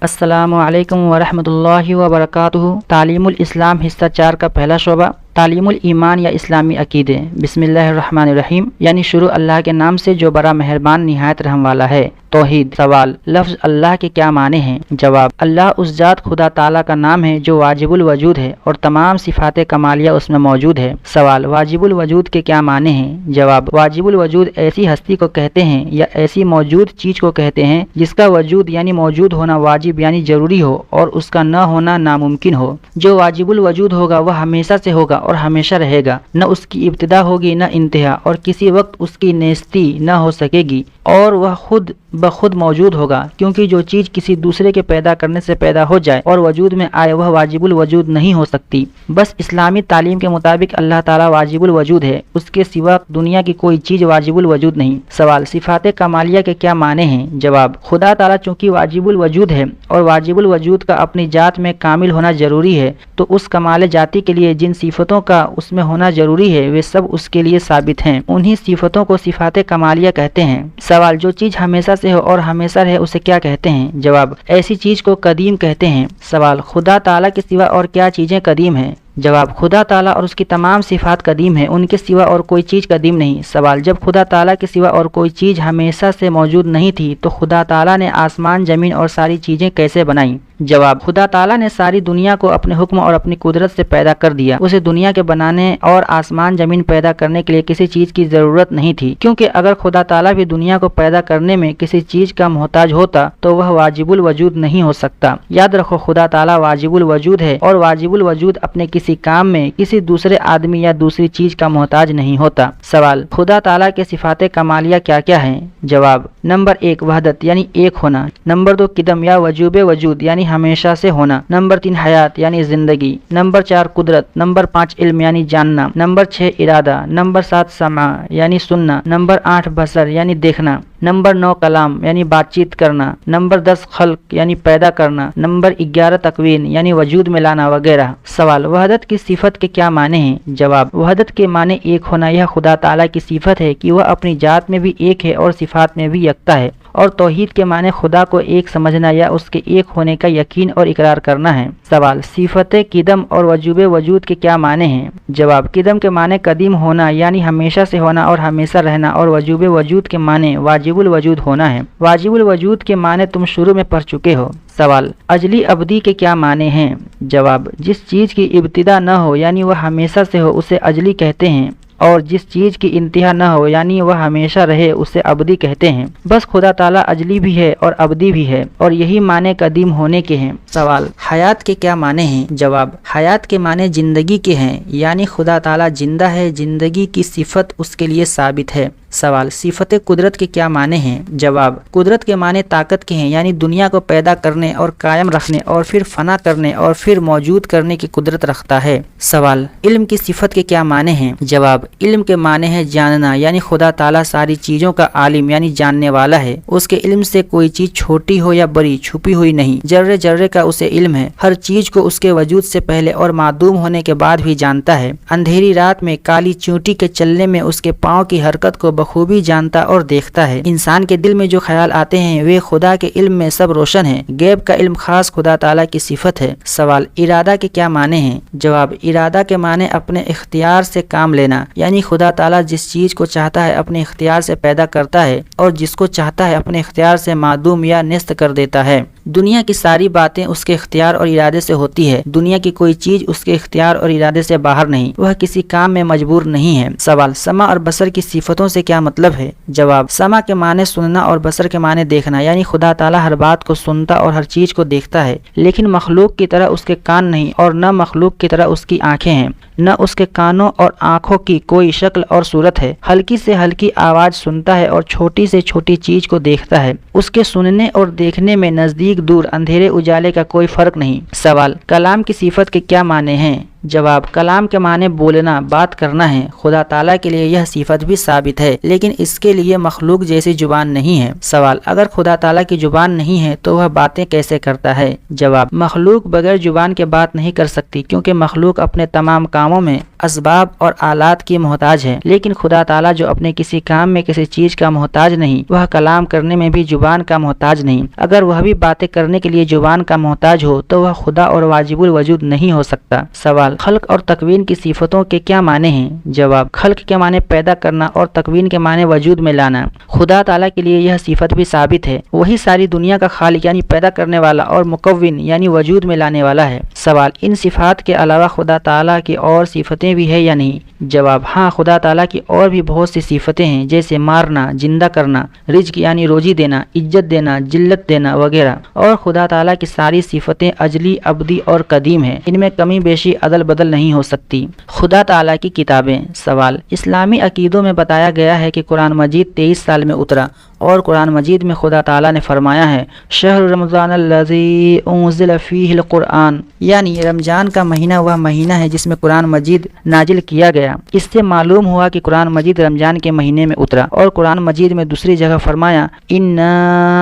السلام علیکم ورحمۃ اللہ وبرکاتہ۔ تعلیم الاسلام حصہ 4 کا پہلا شعبہ تعلیم الایمان یا اسلامی عقیدے۔ بسم اللہ الرحمن الرحیم، یعنی شروع اللہ کے نام سے جو بڑا مہربان نہایت رحم والا ہے۔ توحید۔ سوال، لفظ اللہ کے کیا معنی ہیں؟ جواب، اللہ اس ذات خدا تعالیٰ کا نام ہے جو واجب الوجود ہے اور تمام صفات کمالیہ اس میں موجود ہے۔ سوال، واجب الوجود کے کیا معنی ہیں؟ جواب، واجب الوجود ایسی ہستی کو کہتے ہیں یا ایسی موجود چیز کو کہتے ہیں جس کا وجود یعنی موجود ہونا واجب یعنی ضروری ہو اور اس کا نہ ہونا ناممکن ہو۔ جو واجب الوجود ہوگا وہ ہمیشہ سے ہوگا اور ہمیشہ رہے گا، نہ اس کی ابتدا ہوگی نہ انتہا، اور کسی وقت اس کی نیستی نہ ہو سکے گی، اور وہ خود بخود موجود ہوگا، کیونکہ جو چیز کسی دوسرے کے پیدا کرنے سے پیدا ہو جائے اور وجود میں آئے وہ واجب الوجود نہیں ہو سکتی۔ بس اسلامی تعلیم کے مطابق اللہ تعالیٰ واجب الوجود ہے، اس کے سوا دنیا کی کوئی چیز واجب الوجود نہیں۔ سوال، صفات کمالیہ کے کیا معنی ہیں؟ جواب، خدا تعالیٰ چونکہ واجب الوجود ہے اور واجب الوجود کا اپنی ذات میں کامل ہونا ضروری ہے، تو اس کمال ذاتی کے لیے جن صفتوں کا اس میں ہونا ضروری ہے وہ سب اس کے لیے ثابت ہیں، انہی صفتوں کو صفات کمالیہ کہتے ہیں۔ سوال، جو چیز ہمیشہ سے ہو اور ہمیشہ رہے اسے کیا کہتے ہیں؟ جواب، ایسی چیز کو قدیم کہتے ہیں۔ سوال، خدا تعالیٰ کے سوا اور کیا چیزیں قدیم ہیں؟ جواب، خدا تعالیٰ اور اس کی تمام صفات قدیم ہیں، ان کے سوا اور کوئی چیز قدیم نہیں۔ سوال، جب خدا تعالیٰ کے سوا اور کوئی چیز ہمیشہ سے موجود نہیں تھی تو خدا تعالیٰ نے آسمان زمین اور ساری چیزیں کیسے بنائیں؟ جواب، خدا تعالیٰ نے ساری دنیا کو اپنے حکم اور اپنی قدرت سے پیدا کر دیا۔ اسے دنیا کے بنانے اور آسمان زمین پیدا کرنے کے لیے کسی چیز کی ضرورت نہیں تھی، کیونکہ اگر خدا تعالیٰ بھی دنیا کو پیدا کرنے میں کسی چیز کا محتاج ہوتا تو وہ واجب الوجود نہیں ہو سکتا۔ یاد رکھو، خدا تعالیٰ واجب الوجود ہے اور واجب الوجود اپنے کسی کام میں کسی دوسرے آدمی یا دوسری چیز کا محتاج نہیں ہوتا۔ سوال، خدا تعالیٰ کے صفات کمالیہ کیا کیا ہیں؟ جواب، نمبر 1 وحدت یعنی ایک ہونا، نمبر 2 قدم یا وجوب وجود یعنی ہمیشہ سے ہونا، نمبر 3 حیات یعنی زندگی، نمبر 4 قدرت، نمبر 5 علم یعنی جاننا، نمبر 6 ارادہ، نمبر 7 سمع یعنی سننا، نمبر 8 بصر یعنی دیکھنا، نمبر 9 کلام یعنی بات چیت کرنا، نمبر 10 خلق یعنی پیدا کرنا، نمبر 11 تکوین یعنی وجود میں لانا وغیرہ۔ سوال، وحدت کی صفت کے کیا معنی ہیں؟ جواب، وحدت کے معنی ایک ہونا، یہ خدا تعالیٰ کی صفت ہے کہ وہ اپنی ذات میں بھی ایک ہے اور صفات میں بھی یکتا ہے، اور توحید کے معنی خدا کو ایک سمجھنا یا اس کے ایک ہونے کا یقین اور اقرار کرنا ہے۔ سوال، صفت قدم اور وجوب وجود کے کیا معنی ہیں؟ جواب، قدم کے معنی قدیم ہونا یعنی ہمیشہ سے ہونا اور ہمیشہ رہنا، اور وجوب وجود کے معنی واجب الوجود ہونا ہے۔ واجب الوجود کے معنی تم شروع میں پڑھ چکے ہو۔ سوال، ازلی ابدی کے کیا معنی ہیں؟ جواب، جس چیز کی ابتدا نہ ہو یعنی وہ ہمیشہ سے ہو اسے ازلی کہتے ہیں، اور جس چیز کی انتہا نہ ہو یعنی وہ ہمیشہ رہے اسے ابدی کہتے ہیں۔ بس خدا تعالیٰ ازلی بھی ہے اور ابدی بھی ہے، اور یہی معنی قدیم ہونے کے ہیں۔ سوال، حیات کے کیا معنی ہیں؟ جواب، حیات کے معنی زندگی کے ہیں، یعنی خدا تعالیٰ زندہ ہے، زندگی کی صفت اس کے لیے ثابت ہے۔ سوال، صفت قدرت کے کیا معنی ہیں؟ جواب، قدرت کے معنی طاقت کے ہیں، یعنی دنیا کو پیدا کرنے اور قائم رکھنے اور پھر فنا کرنے اور پھر موجود کرنے کی قدرت رکھتا ہے۔ سوال، علم کی صفت کے کیا معنی ہیں؟ جواب، علم کے معنی ہے جاننا، یعنی خدا تعالیٰ ساری چیزوں کا عالم یعنی جاننے والا ہے، اس کے علم سے کوئی چیز چھوٹی ہو یا بڑی چھپی ہوئی نہیں، ذرے ذرے کا اسے علم ہے، ہر چیز کو اس کے وجود سے پہلے اور معدوم ہونے کے بعد بھی جانتا ہے، اندھیری رات میں کالی چونٹی کے چلنے میں اس کے پاؤں کی حرکت کو بخوبی جانتا اور دیکھتا ہے، انسان کے دل میں جو خیال آتے ہیں وہ خدا کے علم میں سب روشن ہے، غیب کا علم خاص خدا تعالیٰ کی صفت ہے۔ سوال، ارادہ کے کیا معنی ہیں؟ جواب، ارادہ کے معنی اپنے اختیار سے کام لینا، یعنی خدا تعالیٰ جس چیز کو چاہتا ہے اپنے اختیار سے پیدا کرتا ہے اور جس کو چاہتا ہے اپنے اختیار سے معدوم یا نیست کر دیتا ہے۔ دنیا کی ساری باتیں اس کے اختیار اور ارادے سے ہوتی ہے، دنیا کی کوئی چیز اس کے اختیار اور ارادے سے باہر نہیں، وہ کسی کام میں مجبور نہیں ہے۔ سوال، سمع اور بصر کی صفتوں سے کیا مطلب ہے؟ جواب، سمع کے معنی سننا اور بصر کے معنی دیکھنا، یعنی خدا تعالیٰ ہر بات کو سنتا اور ہر چیز کو دیکھتا ہے، لیکن مخلوق کی طرح اس کے کان نہیں، اور نہ مخلوق کی طرح اس کی آنکھیں ہیں، نہ اس کے کانوں اور آنکھوں کی کوئی شکل اور صورت ہے، ہلکی سے ہلکی آواز سنتا ہے اور چھوٹی سے چھوٹی چیز کو دیکھتا ہے، اس کے سننے اور دیکھنے میں نزدیک دور اندھیرے اجالے کا کوئی فرق نہیں۔ سوال، کلام کی صفت کے کیا معنی ہیں؟ جواب: کلام کے معنی بولنا، بات کرنا ہے۔ خدا تعالیٰ کے لیے یہ صفت بھی ثابت ہے، لیکن اس کے لیے مخلوق جیسی زبان نہیں ہے۔ سوال: اگر خدا تعالیٰ کی زبان نہیں ہے تو وہ باتیں کیسے کرتا ہے؟ جواب: مخلوق بغیر زبان کے بات نہیں کر سکتی، کیونکہ مخلوق اپنے تمام کاموں میں اسباب اور آلات کی محتاج ہے، لیکن خدا تعالیٰ جو اپنے کسی کام میں کسی چیز کا محتاج نہیں، وہ کلام کرنے میں بھی زبان کا محتاج نہیں۔ اگر وہ بھی باتیں کرنے کے لیے زبان کا محتاج ہو تو وہ خدا اور واجب الوجود نہیں ہو سکتا۔ سوال: خلق اور تکوین کی صفتوں کے کیا معنی ہیں؟ جواب: خلق کے معنی پیدا کرنا اور تکوین کے معنی وجود میں لانا۔ خدا تعالیٰ کے لیے یہ صفت بھی ثابت ہے، وہی ساری دنیا کا خالق یعنی پیدا کرنے والا اور مکون یعنی وجود میں لانے والا ہے۔ سوال: ان صفات کے علاوہ خدا تعالیٰ کی اور صفتیں بھی ہے یا نہیں؟ جواب: ہاں، خدا تعالیٰ کی اور بھی بہت سی صفتیں ہیں، جیسے مارنا، زندہ کرنا، رزق یعنی روزی دینا، عزت دینا، ذلت دینا وغیرہ، اور خدا تعالیٰ کی ساری صفتیں ازلی، ابدی اور قدیم ہیں، ان میں کمی بیشی عدل بدل نہیں ہو سکتی۔ خدا تعالیٰ کی کتابیں۔ سوال: اسلامی عقیدوں میں بتایا گیا ہے کہ قرآن مجید 23 سال میں اترا، اور قرآن مجید میں خدا تعالیٰ نے فرمایا ہے شہر رمضان الذی انزل فیہ القرآن، یعنی رمضان کا مہینہ وہ مہینہ ہے جس میں قرآن مجید نازل کیا گیا۔ اس سے معلوم ہوا کہ قرآن مجید رمضان کے مہینے میں اترا، اور قرآن مجید میں دوسری جگہ فرمایا انا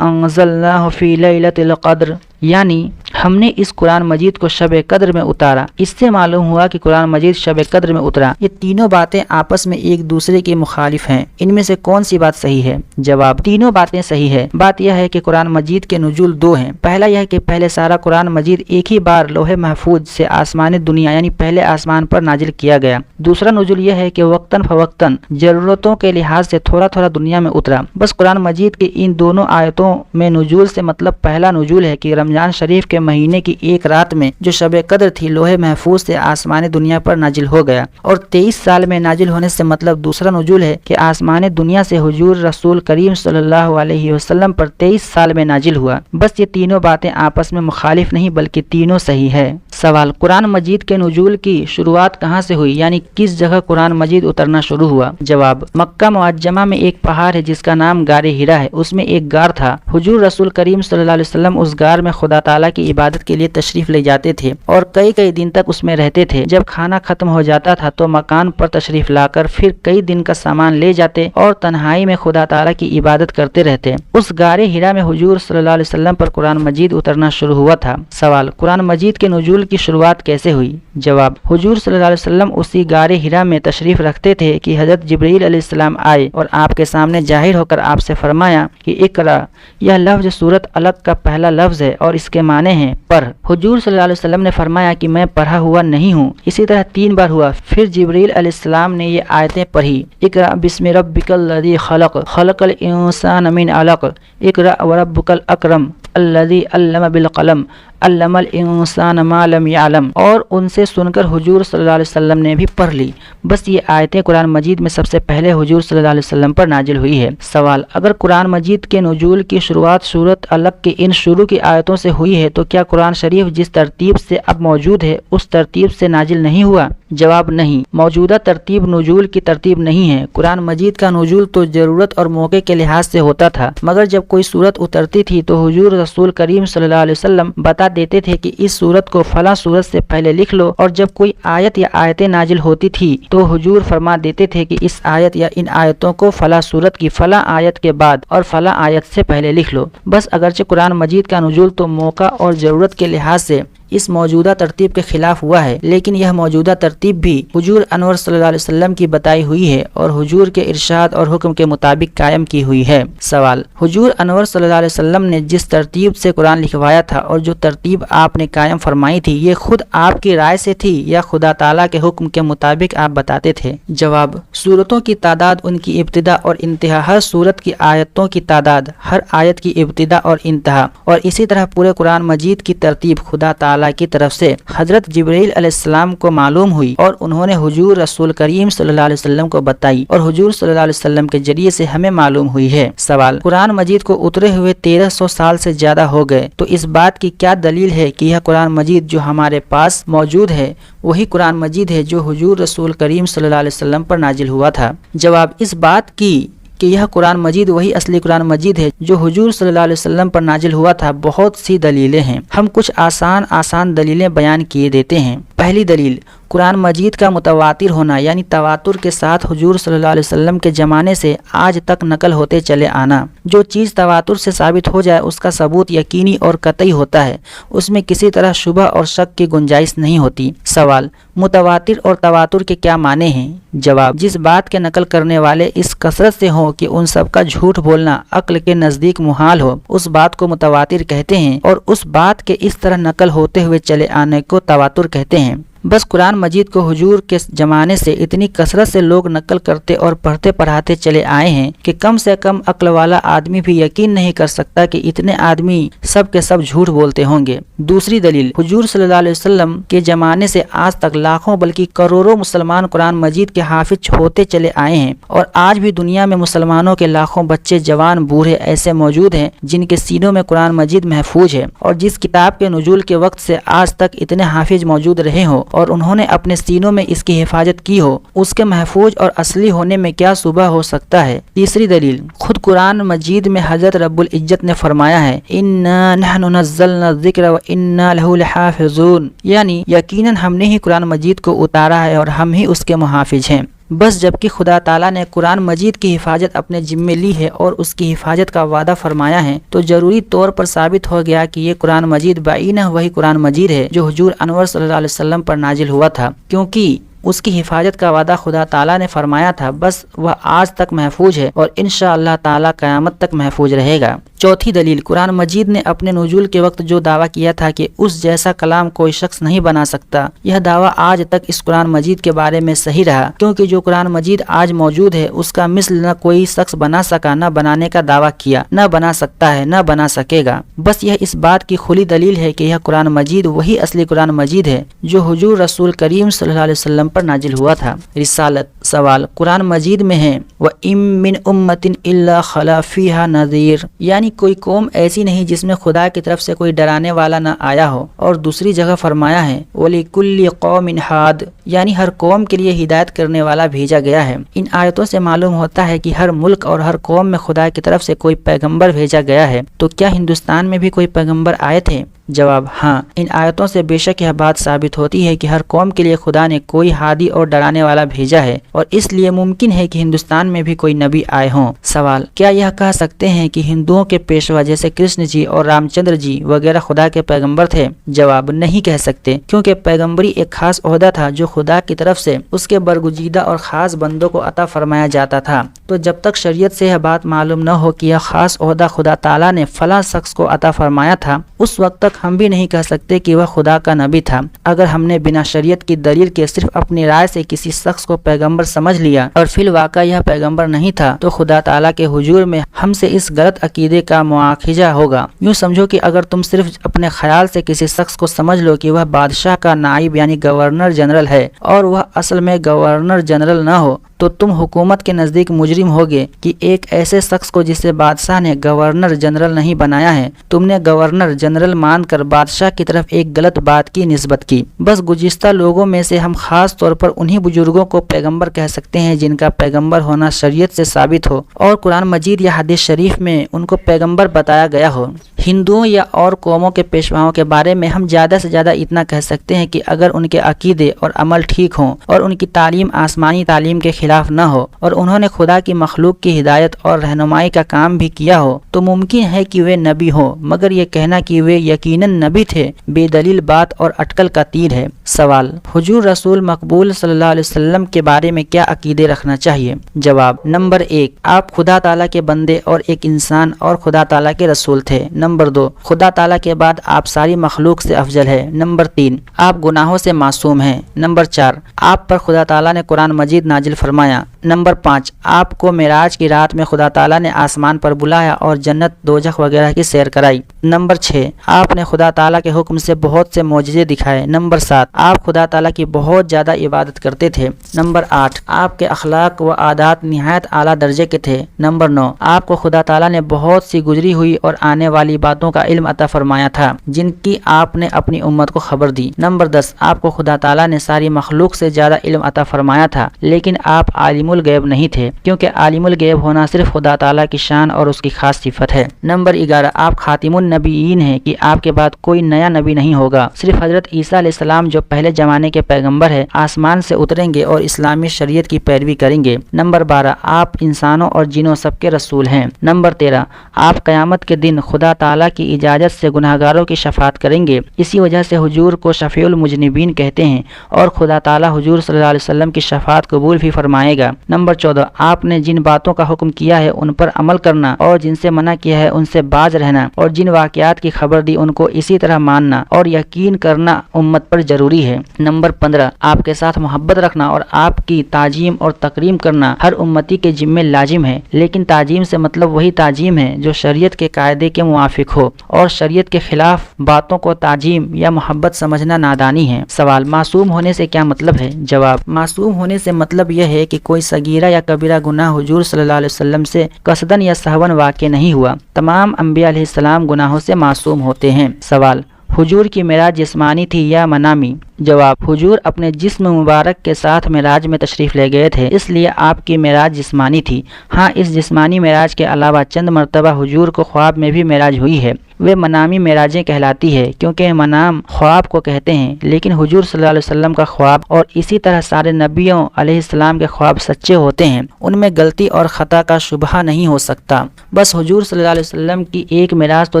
انزلناہ فی لیلۃ القدر، یعنی ہم نے اس قرآن مجید کو شب قدر میں اتارا۔ اس سے معلوم ہوا کہ قرآن مجید شب قدر میں اترا۔ یہ تینوں باتیں آپس میں ایک دوسرے کے مخالف ہیں، ان میں سے کون سی بات صحیح ہے؟ جواب: تینوں باتیں صحیح ہے۔ بات یہ ہے کہ قرآن مجید کے نزول دو ہیں۔ پہلا یہ ہے کہ پہلے سارا قرآن مجید ایک ہی بار لوح محفوظ سے آسمان دنیا یعنی پہلے آسمان پر نازل کیا گیا۔ دوسرا نزول یہ ہے کہ وقتاً فوقتاً ضرورتوں کے لحاظ سے تھوڑا تھوڑا دنیا میں اترا۔ بس قرآن مجید کی ان دونوں آیتوں میں نزول سے مطلب پہلا نزول ہے کہ رمضان شریف کے مہینے کی ایک رات میں جو شب قدر تھی لوح محفوظ سے آسمان دنیا پر نازل ہو گیا، اور 23 سال میں نازل ہونے سے مطلب دوسرا نزول ہے کہ آسمان دنیا سے حضور رسول کریم صلی اللہ علیہ وسلم پر 23 سال میں نازل ہوا۔ بس یہ تینوں باتیں آپس میں مخالف نہیں بلکہ تینوں صحیح ہے۔ سوال: قرآن مجید کے نزول کی شروعات کہاں سے ہوئی، یعنی کس جگہ قرآن مجید اترنا شروع ہوا؟ جواب: مکہ معظمہ میں ایک پہاڑ ہے جس کا نام غار ہرا ہے، اس میں ایک غار تھا۔ حضور رسول کریم صلی اللہ علیہ وسلم اس غار میں خدا تعالیٰ کی عبادت کے لیے تشریف لے جاتے تھے اور کئی دن تک اس میں رہتے تھے۔ جب کھانا ختم ہو جاتا تھا تو مکان پر تشریف لا کر پھر کئی دن کا سامان لے جاتے اور تنہائی میں خدا تعالیٰ کی عبادت کرتے رہتے۔ اس غار ہرا میں حضور صلی اللہ علیہ وسلم پر قرآن مجید اترنا شروع ہوا تھا۔ سوال: قرآن مجید کے نزول کی شروعات کیسے ہوئی؟ جواب: حضور صلی اللہ علیہ وسلم اسی غار ہرا میں تشریف رکھتے تھے کہ حضرت جبرائیل علیہ السلام آئے اور آپ کے سامنے ظاہر ہو کر آپ سے فرمایا کہ اقرا، یہ لفظ سورۃ الق کا پہلا لفظ ہے اور اس کے معنی ہیں پڑھ۔ حضور صلی اللہ علیہ وسلم نے فرمایا کہ میں پڑھا ہوا نہیں ہوں۔ اسی طرح 3 بار ہوا۔ پھر جبرائیل علیہ السلام نے یہ آیتیں پڑھی: اقرا بسم ربک الذی خلق، خلق الانسان من علق، اقرا وربک الاکرم الذی علم بالقلم، علم الانسان ما لم یعلم، اور ان سے سن کر حضور صلی اللہ علیہ وسلم نے بھی پڑھ لی۔ بس یہ آیتیں قرآن مجید میں سب سے پہلے حضور صلی اللہ علیہ وسلم پر نازل ہوئی ہے۔ سوال: اگر قرآن مجید کے نزول کی شروعات سورۃ الق کے ان شروع کی آیتوں سے ہوئی ہے تو کیا قرآن شریف جس ترتیب سے اب موجود ہے اس ترتیب سے نازل نہیں ہوا؟ جواب: نہیں، موجودہ ترتیب نزول کی ترتیب نہیں ہے۔ قرآن مجید کا نزول تو ضرورت اور موقع کے لحاظ سے ہوتا تھا، مگر جب کوئی صورت اترتی تھی تو حضور رسول کریم صلی اللہ علیہ وسلم بتا دیتے تھے کہ اس صورت کو فلاں صورت سے پہلے لکھ لو، اور جب کوئی آیت یا آیتیں نازل ہوتی تھی تو حضور فرما دیتے تھے کہ اس آیت یا ان آیتوں کو فلاں صورت کی فلاں آیت کے بعد اور فلاں آیت سے پہلے لکھ لو۔ بس اگرچہ قرآن مجید کا نزول تو موقع اور ضرورت کے لحاظ سے اس موجودہ ترتیب کے خلاف ہوا ہے، لیکن یہ موجودہ ترتیب بھی حضور انور صلی اللہ علیہ وسلم کی بتائی ہوئی ہے اور حضور کے ارشاد اور حکم کے مطابق قائم کی ہوئی ہے۔ سوال: حضور انور صلی اللہ علیہ وسلم نے جس ترتیب سے قرآن لکھوایا تھا اور جو ترتیب آپ نے قائم فرمائی تھی، یہ خود آپ کی رائے سے تھی یا خدا تعالیٰ کے حکم کے مطابق آپ بتاتے تھے؟ جواب: سورتوں کی تعداد، ان کی ابتدا اور انتہا، ہر سورت کی آیتوں کی تعداد، ہر آیت کی ابتدا اور انتہا، اور اسی طرح پورے قرآن مجید کی ترتیب خدا تعالیٰ کی طرف سے حضرت جبرائیل علیہ السلام کو معلوم ہوئی اور انہوں نے حضور رسول کریم صلی اللہ علیہ وسلم کو بتائی اور حضور صلی اللہ علیہ وسلم کے ذریعے سے ہمیں معلوم ہوئی ہے۔ سوال: قرآن مجید کو اترے ہوئے 1300 سال سے زیادہ ہو گئے، تو اس بات کی کیا دلیل ہے کہ یہ قرآن مجید جو ہمارے پاس موجود ہے وہی قرآن مجید ہے جو حضور رسول کریم صلی اللہ علیہ وسلم پر نازل ہوا تھا؟ جواب: اس بات کی کہ یہ قرآن مجید وہی اصلی قرآن مجید ہے جو حضور صلی اللہ علیہ وسلم پر نازل ہوا تھا بہت سی دلیلیں ہیں۔ ہم کچھ آسان دلیلیں بیان کیے دیتے ہیں۔ پہلی دلیل: قرآن مجید کا متواتر ہونا یعنی تواتر کے ساتھ حضور صلی اللہ علیہ وسلم کے زمانے سے آج تک نقل ہوتے چلے آنا۔ جو چیز تواتر سے ثابت ہو جائے اس کا ثبوت یقینی اور قطعی ہوتا ہے، اس میں کسی طرح شبہ اور شک کی گنجائش نہیں ہوتی۔ سوال: متواتر اور تواتر کے کیا معنی ہیں؟ جواب: جس بات کے نقل کرنے والے اس کثرت سے ہوں کہ ان سب کا جھوٹ بولنا عقل کے نزدیک محال ہو، اس بات کو متواتر کہتے ہیں، اور اس بات کے اس طرح نقل ہوتے ہوئے چلے آنے کو تواتر کہتے ہیں۔ بس قرآن مجید کو حضور کے زمانے سے اتنی کثرت سے لوگ نقل کرتے اور پڑھتے پڑھاتے چلے آئے ہیں کہ کم سے کم عقل والا آدمی بھی یقین نہیں کر سکتا کہ اتنے آدمی سب کے سب جھوٹ بولتے ہوں گے۔ دوسری دلیل: حضور صلی اللہ علیہ وسلم کے زمانے سے آج تک لاکھوں بلکہ کروڑوں مسلمان قرآن مجید کے حافظ ہوتے چلے آئے ہیں، اور آج بھی دنیا میں مسلمانوں کے لاکھوں بچے، جوان، بوڑھے ایسے موجود ہیں جن کے سینوں میں قرآن مجید محفوظ ہے، اور جس کتاب کے نزول کے وقت سے آج تک اتنے حافظ موجود رہے ہوں اور انہوں نے اپنے سینوں میں اس کی حفاظت کی ہو، اس کے محفوظ اور اصلی ہونے میں کیا شبہ ہو سکتا ہے؟ تیسری دلیل: خود قرآن مجید میں حضرت رب العزت نے فرمایا ہے اِنَّا نَحْنُ نَزَّلْنَا الذِّكْرَ وَإِنَّا لَهُ لَحَافِظُونَ، یعنی یقیناً ہم نے ہی قرآن مجید کو اتارا ہے اور ہم ہی اس کے محافظ ہیں۔ بس جبکہ خدا تعالیٰ نے قرآن مجید کی حفاظت اپنے ذمے لی ہے اور اس کی حفاظت کا وعدہ فرمایا ہے، تو ضروری طور پر ثابت ہو گیا کہ یہ قرآن مجید بعینہ وہی قرآن مجید ہے جو حضور انور صلی اللہ علیہ وسلم پر نازل ہوا تھا، کیونکہ اس کی حفاظت کا وعدہ خدا تعالیٰ نے فرمایا تھا۔ بس وہ آج تک محفوظ ہے اور انشاءاللہ تعالیٰ قیامت تک محفوظ رہے گا۔ چوتھی دلیل: قرآن مجید نے اپنے نزول کے وقت جو دعویٰ کیا تھا کہ اس جیسا کلام کوئی شخص نہیں بنا سکتا، یہ دعویٰ آج تک اس قرآن مجید کے بارے میں صحیح رہا، کیونکہ جو قرآن مجید آج موجود ہے اس کا مثل نہ کوئی شخص بنا سکا، نہ بنانے کا دعویٰ کیا، نہ بنا سکتا ہے، نہ بنا سکے گا۔ بس یہ اس بات کی کھلی دلیل ہے کہ یہ قرآن مجید وہی اصلی قرآن مجید ہے جو حضور رسول کریم صلی اللہ علیہ وسلم پر نازل ہوا تھا۔ رسالت: سوال: قرآن مجید میں ہے وَإِن مِّنْ أُمَّةٍ إِلَّا خَلَا فِيهَا نَذِيرٌ، یعنی کوئی قوم ایسی نہیں جس میں خدا کی طرف سے کوئی ڈرانے والا نہ آیا ہو، اور دوسری جگہ فرمایا ہے وَلِكُلِّ قَوْمٍ حَادٍ، یعنی ہر قوم کے لیے ہدایت کرنے والا بھیجا گیا ہے۔ ان آیتوں سے معلوم ہوتا ہے کہ ہر ملک اور ہر قوم میں خدا کی طرف سے کوئی پیغمبر بھیجا گیا ہے، تو کیا ہندوستان میں بھی کوئی پیغمبر آئے تھے؟ جواب: ہاں، ان آیتوں سے بے شک یہ بات ثابت ہوتی ہے کہ ہر قوم کے لیے خدا نے کوئی ہادی اور ڈرانے والا بھیجا ہے، اور اس لیے ممکن ہے کہ ہندوستان میں بھی کوئی نبی آئے ہوں۔ سوال: کیا یہ کہہ سکتے ہیں کہ ہندوؤں کے پیشوا جیسے کرشن جی اور رام چندر جی وغیرہ خدا کے پیغمبر تھے؟ جواب: نہیں کہہ سکتے، کیونکہ پیغمبری ایک خاص عہدہ تھا جو خدا کی طرف سے اس کے برگزیدہ اور خاص بندوں کو عطا فرمایا جاتا تھا، تو جب تک شریعت سے یہ بات معلوم نہ ہو کہ یہ خاص عہدہ خدا تعالیٰ نے فلاں شخص کو عطا فرمایا تھا، اس وقت تک ہم بھی نہیں کہہ سکتے کہ وہ خدا کا نبی تھا۔ اگر ہم نے بنا شریعت کی دلیل کے صرف اپنی رائے سے کسی شخص کو پیغمبر سمجھ لیا اور فی الواقع یہ پیغمبر نہیں تھا، تو خدا تعالیٰ کے حضور میں ہم سے اس غلط عقیدے کا مواخذہ ہوگا۔ یوں سمجھو کہ اگر تم صرف اپنے خیال سے کسی شخص کو سمجھ لو کہ وہ بادشاہ کا نائب یعنی گورنر جنرل ہے اور وہ اصل میں گورنر جنرل نہ ہو، تو تم حکومت کے نزدیک مجرم ہوگے کہ ایک ایسے شخص کو جسے بادشاہ نے گورنر جنرل نہیں بنایا ہے، تم نے گورنر جنرل مان کر بادشاہ کی طرف ایک غلط بات کی نسبت کی۔ بس گزشتہ لوگوں میں سے ہم خاص طور پر انہی بزرگوں کو پیغمبر کہہ سکتے ہیں جن کا پیغمبر ہونا شریعت سے ثابت ہو اور قرآن مجید یا حدیث شریف میں ان کو پیغمبر بتایا گیا ہو۔ ہندوؤں یا اور قوموں کے پیشواؤں کے بارے میں ہم زیادہ سے زیادہ اتنا کہہ سکتے ہیں کہ اگر ان کے عقیدے اور عمل ٹھیک ہوں اور ان کی تعلیم آسمانی تعلیم کے خلاف نہ ہو اور انہوں نے خدا کی مخلوق کی ہدایت اور رہنمائی کا کام بھی کیا ہو، تو ممکن ہے کہ وہ نبی ہو، مگر یہ کہنا کہ وہ یقیناً نبی تھے بے دلیل بات اور اٹکل کا تیر ہے۔ سوال: حضور رسول مقبول صلی اللہ علیہ وسلم کے بارے میں کیا عقیدے رکھنا چاہیے؟ جواب: نمبر 1، آپ خدا تعالیٰ کے بندے اور ایک انسان اور خدا تعالیٰ کے رسول تھے۔ نمبر 2، خدا تعالیٰ کے بعد آپ ساری مخلوق سے افضل ہے۔ نمبر 3، آپ گناہوں سے معصوم ہیں۔ نمبر 4، آپ پر خدا تعالیٰ نے قرآن مجید نازل فرمایا۔ نمبر 5، آپ کو معراج کی رات میں خدا تعالیٰ نے آسمان پر بلایا اور جنت، دوزخ وغیرہ کی سیر کرائی۔ نمبر 6، آپ نے خدا تعالیٰ کے حکم سے بہت سے معجزے دکھائے۔ نمبر 7، آپ خدا تعالیٰ کی بہت زیادہ عبادت کرتے تھے۔ نمبر 8، آپ کے اخلاق و عادات نہایت اعلیٰ درجے کے تھے۔ نمبر 9، آپ کو خدا تعالیٰ نے بہت سی گزری ہوئی اور آنے والی باتوں کا علم عطا فرمایا تھا جن کی آپ نے اپنی امت کو خبر دی۔ نمبر 10، آپ کو خدا تعالیٰ نے ساری مخلوق سے زیادہ علم عطا فرمایا تھا، لیکن آپ عالم الغیب نہیں تھے، کیونکہ عالم الغیب ہونا صرف خدا تعالیٰ کی شان اور اس کی خاص صفت ہے۔ نمبر 11، آپ خاتم النبیین ہیں کہ آپ کے بعد کوئی نیا نبی نہیں ہوگا، صرف حضرت عیسیٰ علیہ السلام جو پہلے زمانے کے پیغمبر ہے آسمان سے اتریں گے اور اسلامی شریعت کی پیروی کریں گے۔ نمبر 12، آپ انسانوں اور جنوں سب کے رسول ہیں۔ نمبر 13، آپ قیامت کے دن خدا تعالیٰ کی اجازت سے گناہگاروں کی شفاعت کریں گے، اسی وجہ سے حضور کو شفیع المذنبین کہتے ہیں، اور خدا تعالیٰ حضور صلی اللہ علیہ وسلم کی شفاعت قبول بھی فرمائے گا۔ نمبر 14، آپ نے جن باتوں کا حکم کیا ہے ان پر عمل کرنا، اور جن سے منع کیا ہے ان سے باز رہنا، اور جن واقعات کی خبر دی ان کو اسی طرح ماننا اور یقین کرنا امت پر ضروری ہے۔ نمبر 15، آپ کے ساتھ محبت رکھنا اور آپ کی تعظیم اور تکریم کرنا ہر امتی کے ذمہ لازم ہے، لیکن تعظیم سے مطلب وہی تعظیم ہے جو شریعت کے قاعدے کے موافق ہو، اور شریعت کے خلاف باتوں کو تعظیم یا محبت سمجھنا نادانی ہے۔ سوال، معصوم ہونے سے کیا مطلب ہے؟ جواب، معصوم ہونے سے مطلب یہ ہے کہ کوئی صغیرہ یا کبیرہ گناہ حضور صلی اللہ علیہ وسلم سے قصدن یا سہون واقع نہیں ہوا۔ تمام انبیاء علیہ السلام گناہوں سے معصوم ہوتے ہیں۔ سوال، حضور کی معراج جسمانی تھی یا منامی؟ جواب، حضور اپنے جسم مبارک کے ساتھ معراج میں تشریف لے گئے تھے، اس لیے آپ کی معراج جسمانی تھی۔ ہاں، اس جسمانی معراج کے علاوہ چند مرتبہ حضور کو خواب میں بھی معراج ہوئی ہے، وہ منامی معراجیں کہلاتی ہے، کیونکہ منام خواب کو کہتے ہیں، لیکن حضور صلی اللہ علیہ وسلم کا خواب اور اسی طرح سارے نبیوں علیہ السلام کے خواب سچے ہوتے ہیں، ان میں غلطی اور خطا کا شبہ نہیں ہو سکتا۔ بس حضور صلی اللہ علیہ وسلم کی ایک معراج تو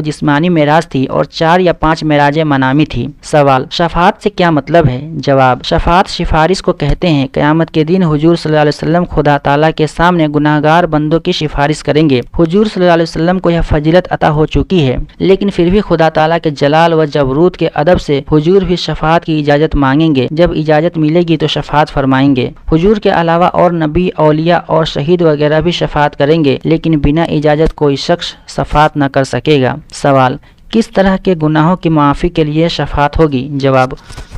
جسمانی معراج تھی اور 4 یا 5 معراجیں منامی تھی۔ سوال، شفاعت سے کیا مطلب ہے؟ جواب، شفاعت سفارش کو کہتے ہیں۔ قیامت کے دن حضور صلی اللہ علیہ وسلم خدا تعالیٰ کے سامنے گناہگار بندوں کی سفارش کریں گے۔ حضور صلی اللہ علیہ وسلم کو یہ فضیلت عطا ہو چکی ہے، لیکن پھر بھی خدا تعالیٰ کے جلال و جبروت کے ادب سے حضور بھی شفاعت کی اجازت مانگیں گے۔ جب اجازت ملے گی تو شفاعت فرمائیں گے۔ حضور کے علاوہ اور نبی، اولیاء اور شہید وغیرہ بھی شفاعت کریں گے، لیکن بنا اجازت کوئی شخص شفاعت نہ کر سکے گا۔ سوال، کس طرح کے گناہوں کی معافی کے لیے شفاعت ہوگی؟ جواب،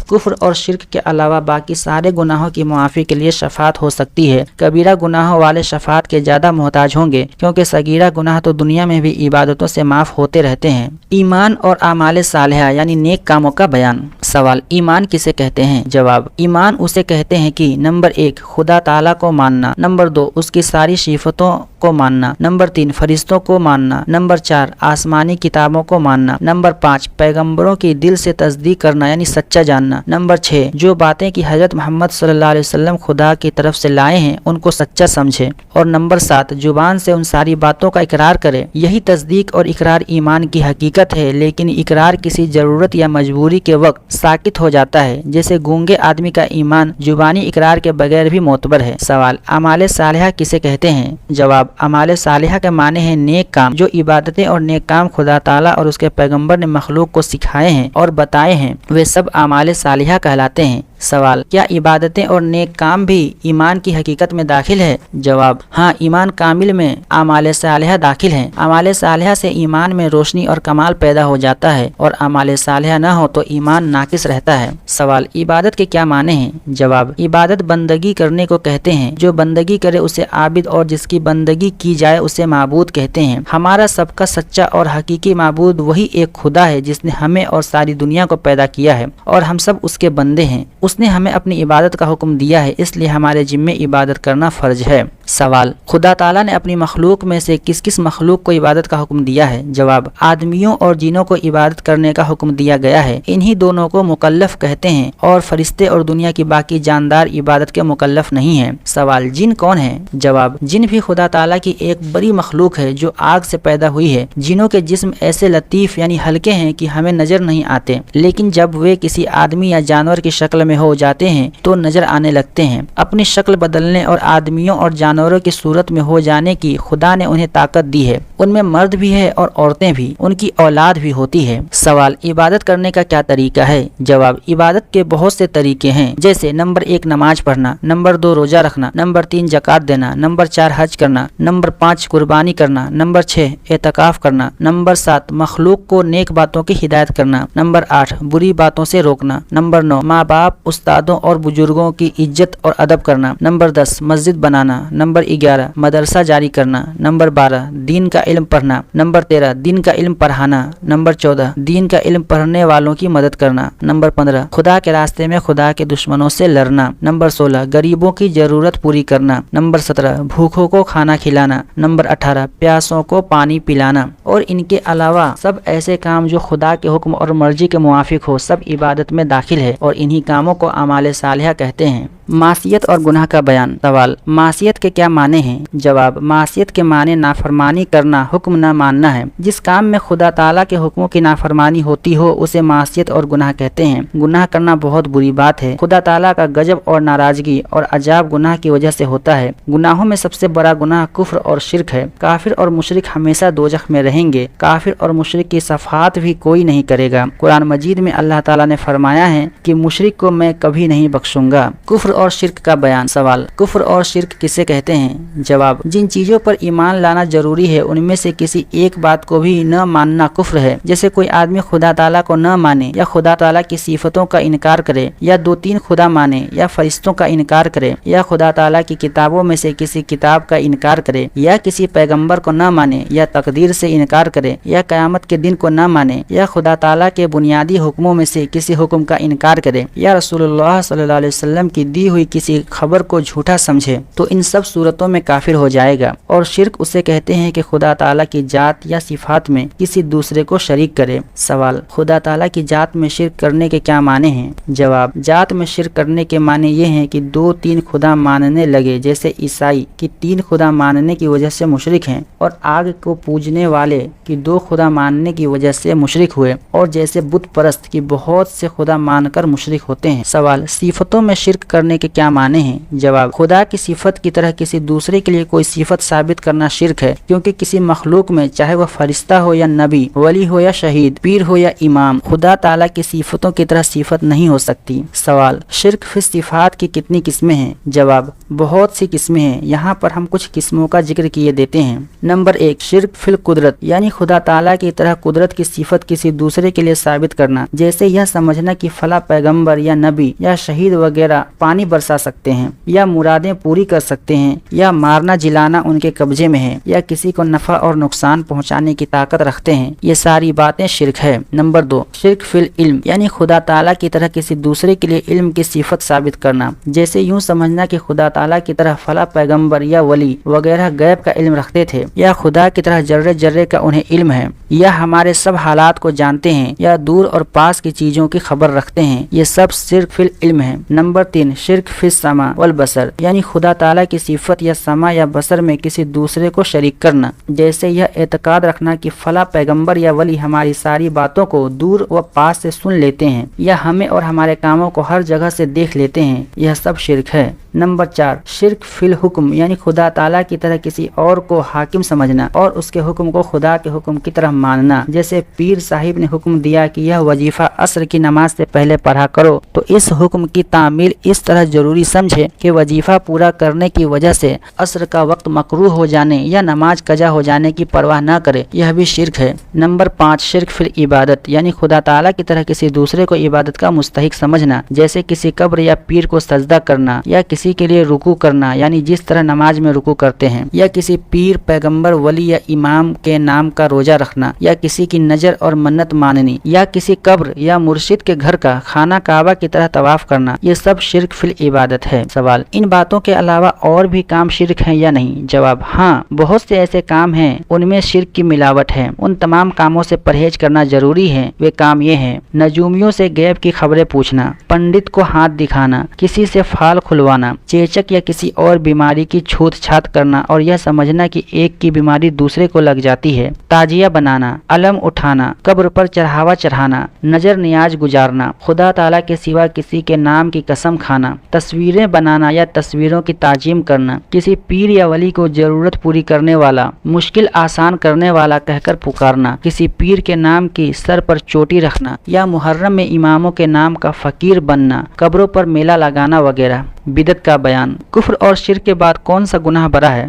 کفر اور شرک کے علاوہ باقی سارے گناہوں کی معافی کے لیے شفاعت ہو سکتی ہے۔ کبیرہ گناہوں والے شفاعت کے زیادہ محتاج ہوں گے، کیونکہ صغیرہ گناہ تو دنیا میں بھی عبادتوں سے معاف ہوتے رہتے ہیں۔ ایمان اور اعمال صالحہ یعنی نیک کاموں کا بیان۔ سوال، ایمان کسے کہتے ہیں؟ جواب، ایمان اسے کہتے ہیں کہ نمبر 1 خدا تعالیٰ کو ماننا، نمبر 2 اس کی ساری صفاتوں کو ماننا، نمبر 3 فرشتوں کو ماننا، نمبر 4 آسمانی کتابوں کو ماننا، نمبر 5 پیغمبروں کی دل سے تصدیق کرنا یعنی سچا جاننا، نمبر 6 جو باتیں کہ حضرت محمد صلی اللہ علیہ وسلم خدا کی طرف سے لائے ہیں ان کو سچا سمجھے، اور نمبر 7 زبان سے ان ساری باتوں کا اقرار کرے۔ یہی تصدیق اور اقرار ایمان کی حقیقت ہے، لیکن اقرار کسی ضرورت یا مجبوری کے وقت ساکت ہو جاتا ہے، جیسے گونگے آدمی کا ایمان زبانی اقرار کے بغیر بھی معتبر ہے۔ سوال، اعمال صالحہ کسے کہتے ہیں؟ جواب، اعمال صالحہ کے معنی ہے نیک کام، جو عبادتیں اور نیک کام خدا تعالیٰ اور اس کے پیغمبر نے مخلوق کو سکھائے ہیں اور بتائے ہیں، وہ سب اعمال صالحہ کہلاتے ہیں۔ سوال، کیا عبادتیں اور نیک کام بھی ایمان کی حقیقت میں داخل ہے؟ جواب، ہاں، ایمان کامل میں اعمال صالحہ داخل ہیں۔ اعمال صالحہ سے ایمان میں روشنی اور کمال پیدا ہو جاتا ہے، اور اعمال صالحہ نہ ہو تو ایمان ناقص رہتا ہے۔ سوال، عبادت کے کیا معنی ہیں؟ جواب، عبادت بندگی کرنے کو کہتے ہیں، جو بندگی کرے اسے عابد اور جس کی بندگی کی جائے اسے معبود کہتے ہیں۔ ہمارا سب کا سچا اور حقیقی معبود وہی ایک خدا ہے جس نے ہمیں اور ساری دنیا کو پیدا کیا ہے، اور ہم سب اس کے بندے ہیں۔ اس نے ہمیں اپنی عبادت کا حکم دیا ہے، اس لیے ہمارے ذمے عبادت کرنا فرض ہے۔ سوال، خدا تعالیٰ نے اپنی مخلوق میں سے کس کس مخلوق کو عبادت کا حکم دیا ہے؟ جواب، آدمیوں اور جنوں کو عبادت کرنے کا حکم دیا گیا ہے، انہی دونوں کو مکلف کہتے ہیں، اور فرشتے اور دنیا کی باقی جاندار عبادت کے مکلف نہیں ہیں۔ سوال، جن کون ہیں؟ جواب، جن بھی خدا تعالیٰ کی ایک بڑی مخلوق ہے جو آگ سے پیدا ہوئی ہے۔ جنوں کے جسم ایسے لطیف یعنی ہلکے ہیں کہ ہمیں نظر نہیں آتے، لیکن جب وہ کسی آدمی یا جانور کی شکل میں ہو جاتے ہیں تو نظر آنے لگتے ہیں۔ اپنی شکل بدلنے اور آدمیوں اور جانوروں کی صورت میں ہو جانے کی خدا نے انہیں طاقت دی ہے، ان میں مرد بھی ہے اور عورتیں بھی، ان کی اولاد بھی ہوتی ہے۔ سوال، عبادت کرنے کا کیا طریقہ ہے؟ جواب، عبادت کے بہت سے طریقے ہیں، جیسے نمبر 1 نماز پڑھنا، نمبر 2 روزہ رکھنا، نمبر 3 زکوٰۃ دینا، نمبر 4 حج کرنا، نمبر 5 قربانی کرنا، نمبر 6 اعتکاف کرنا، نمبر 7 مخلوق کو نیک باتوں کی ہدایت کرنا، نمبر 8 بری باتوں سے روکنا، نمبر 9 ماں باپ استادوں اور بزرگوں کی عزت اور ادب کرنا۔ نمبر 10 مسجد بنانا۔ نمبر 11 مدرسہ جاری کرنا۔ نمبر 12 دین کا علم پڑھنا۔ نمبر 13 دین کا علم پڑھانا۔ نمبر 14 دین کا علم پڑھنے والوں کی مدد کرنا۔ نمبر 15 خدا کے راستے میں خدا کے دشمنوں سے لڑنا۔ نمبر 16 غریبوں کی ضرورت پوری کرنا۔ نمبر 17 بھوکوں کو کھانا کھلانا۔ نمبر 18 پیاسوں کو پانی پلانا۔ اور ان کے علاوہ سب ایسے کام جو خدا کے حکم اور مرضی کے موافق ہو، سب عبادت میں داخل ہے اور انہی کاموں کو اعمال صالحہ کہتے ہیں۔ معصیت اور گناہ کا بیان۔ سوال معصیت کے کیا معنی ہیں؟ جواب معصیت کے معنی نافرمانی کرنا، حکم نہ ماننا ہے۔ جس کام میں خدا تعالیٰ کے حکموں کی نافرمانی ہوتی ہو اسے معصیت اور گناہ کہتے ہیں۔ گناہ کرنا بہت بری بات ہے۔ خدا تعالیٰ کا غضب اور ناراضگی اور عذاب گناہ کی وجہ سے ہوتا ہے۔ گناہوں میں سب سے بڑا گناہ کفر اور شرک ہے۔ کافر اور مشرک ہمیشہ دوزخ میں رہیں گے۔ کافر اور مشرک کی صفحات بھی کوئی نہیں کرے گا۔ قرآن مجید میں اللہ تعالیٰ نے فرمایا ہے کہ مشرک کو میں کبھی نہیں بخشوں گا۔ کفر اور شرک کا بیان۔ سوال کفر اور شرک کسے کہتے ہیں؟ جواب جن چیزوں پر ایمان لانا ضروری ہے ان میں سے کسی ایک بات کو بھی نہ ماننا کفر ہے۔ جیسے کوئی آدمی خدا تعالیٰ کو نہ مانے یا خدا تعالیٰ کی صفتوں کا انکار کرے یا 2-3 خدا مانے یا فرشتوں کا انکار کرے یا خدا تعالیٰ کی کتابوں میں سے کسی کتاب کا انکار کرے یا کسی پیغمبر کو نہ مانے یا تقدیر سے انکار کرے یا قیامت کے دن کو نہ مانے یا خدا تعالیٰ کے بنیادی حکموں میں سے کسی حکم کا انکار کرے یا رسول اللہ صلی اللہ علیہ وسلم کی دی ہوئی کسی خبر کو جھوٹا سمجھے تو ان سب صورتوں میں کافر ہو جائے گا۔ اور شرک اسے کہتے ہیں کہ خدا تعالیٰ کی ذات یا صفات میں کسی دوسرے کو شریک کرے۔ سوال خدا تعالیٰ کی ذات میں شرک کرنے کے کیا معنی ہیں؟ جواب ذات میں شرک کرنے کے معنی یہ ہیں کہ 2-3 خدا ماننے لگے، جیسے عیسائی کی 3 خدا ماننے کی وجہ سے مشرک ہیں، اور آگ کو پوجنے والے کی 2 خدا ماننے کی وجہ سے مشرک ہوئے، اور جیسے بت پرست کی بہت سے خدا مان کر مشرک ہوتے ہیں۔ سوال صفتوں میں شرک کرنے کے کیا معنی ہیں؟ جواب خدا کی صفت کی طرح کسی دوسرے کے لیے کوئی صفت ثابت کرنا شرک ہے، کیونکہ کسی مخلوق میں چاہے وہ فرشتہ ہو یا نبی، ولی ہو یا شہید، پیر ہو یا امام، خدا تعالیٰ کی صفتوں کی طرح صفت نہیں ہو سکتی۔ سوال شرک فی صفات کی کتنی قسمیں ہیں؟ جواب بہت سی قسمیں ہیں، یہاں پر ہم کچھ قسموں کا ذکر کیے دیتے ہیں۔ نمبر 1 شرک فی القدرت، یعنی خدا تعالیٰ کی طرح قدرت کی صفت کسی دوسرے کے لیے ثابت کرنا، جیسے یہ سمجھنا کہ فلاں پیغمبر یا نبی یا شہید وغیرہ پانی برسا سکتے ہیں یا مرادیں پوری کر سکتے ہیں یا مارنا جلانا ان کے قبضے میں ہے یا کسی کو نفع اور نقصان پہنچانے کی طاقت رکھتے ہیں، یہ ساری باتیں شرک ہے۔ نمبر 2 شرک فی العلم، یعنی خدا تعالیٰ کی طرح کسی دوسرے کے لیے علم کی صفت ثابت کرنا، جیسے یوں سمجھنا کہ خدا تعالیٰ کی طرح فلاں پیغمبر یا ولی وغیرہ غیب کا علم رکھتے تھے یا خدا کی طرح ذرے ذرے کا انہیں علم ہے یا ہمارے سب حالات کو جانتے ہیں یا دور اور پاس کی چیزوں کی خبر رکھتے ہیں، یہ سب شرک فی العلم ہے۔ نمبر 3 شرک فی السمع والبصر، یعنی خدا تعالیٰ کی صفت یا سمع یا بصر میں کسی دوسرے کو شریک کرنا، جیسے یہ اعتقاد رکھنا کہ فلاں پیغمبر یا ولی ہماری ساری باتوں کو دور و پاس سے سن لیتے ہیں یا ہمیں اور ہمارے کاموں کو ہر جگہ سے دیکھ لیتے ہیں، یہ سب شرک ہے۔ نمبر 4 شرک فی الحکم، یعنی خدا تعالیٰ کی طرح کسی اور کو حاکم سمجھنا اور اس کے حکم کو خدا کے حکم کی طرح ماننا، جیسے پیر صاحب نے حکم دیا کہ یہ وظیفہ عصر کی نماز سے پہلے پڑھا کرو تو اس حکم کی تعمیل اس طرح ضروری سمجھے کہ وظیفہ پورا کرنے کی وجہ سے عصر کا وقت مکروہ ہو جانے یا نماز قضا ہو جانے کی پرواہ نہ کرے، یہ بھی شرک ہے۔ نمبر 5 شرک فی العبادت، یعنی خدا تعالیٰ کی طرح کسی دوسرے کو عبادت کا مستحق سمجھنا، جیسے کسی قبر یا پیر کو سجدہ کرنا یا کسی کے لیے رکوع کرنا، یعنی جس طرح نماز میں رکوع کرتے ہیں، یا کسی پیر پیغمبر ولی یا امام کے نام کا روزہ رکھنا یا کسی کی نظر اور منت ماننی یا کسی قبر یا مرشد کے گھر کا خانہ کعبہ کی طرح طواف کرنا، یہ سب شرک فی العبادت ہے۔ سوال ان باتوں کے علاوہ اور بھی کام شرک ہیں یا نہیں؟ جواب ہاں، بہت سے ایسے کام ہیں ان میں شرک کی ملاوٹ ہے، ان تمام کاموں سے پرہیز کرنا ضروری ہے۔ وہ کام یہ ہیں: نجومیوں سے غیب کی خبریں پوچھنا، پنڈت کو ہاتھ دکھانا، کسی سے فال کھلوانا، چیچک یا کسی اور بیماری کی چھوت چھات کرنا اور یہ سمجھنا کہ ایک کی بیماری دوسرے کو لگ جاتی ہے، تعجیہ بنانا، علم اٹھانا، قبر پر چڑھاوا چڑھانا، نظر نیاز گزارنا، خدا تعالیٰ کے سوا کسی کے نام کی قسم کھانا، تصویریں بنانا یا تصویروں کی تعظیم کرنا، کسی پیر یا ولی کو ضرورت پوری کرنے والا، مشکل آسان کرنے والا کہہ کر پکارنا، کسی پیر کے نام کی سر پر چوٹی رکھنا یا محرم میں اماموں کے نام کا فقیر بننا، قبروں پر میلہ لگانا وغیرہ۔ بدعت کا بیان۔ کفر اور شرک کے بعد کون سا گناہ بڑا ہے؟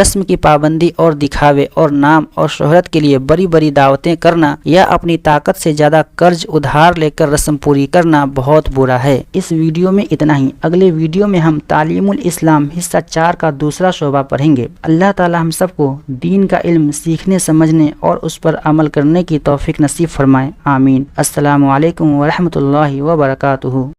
رسم کی پابندی اور دکھاوے اور نام اور شہرت کے لیے بڑی بڑی دعوتیں کرنا یا اپنی طاقت سے زیادہ قرض ادھار لے کر رسم پوری کرنا بہت برا ہے۔ اس ویڈیو میں اتنا ہی۔ اگلے ویڈیو میں ہم تعلیم الاسلام حصہ 4 کا دوسرا شعبہ پڑھیں گے۔ اللہ تعالی ہم سب کو دین کا علم سیکھنے، سمجھنے اور اس پر عمل کرنے کی توفیق نصیب فرمائے، آمین۔ السلام علیکم ورحمۃ اللہ وبرکاتہ۔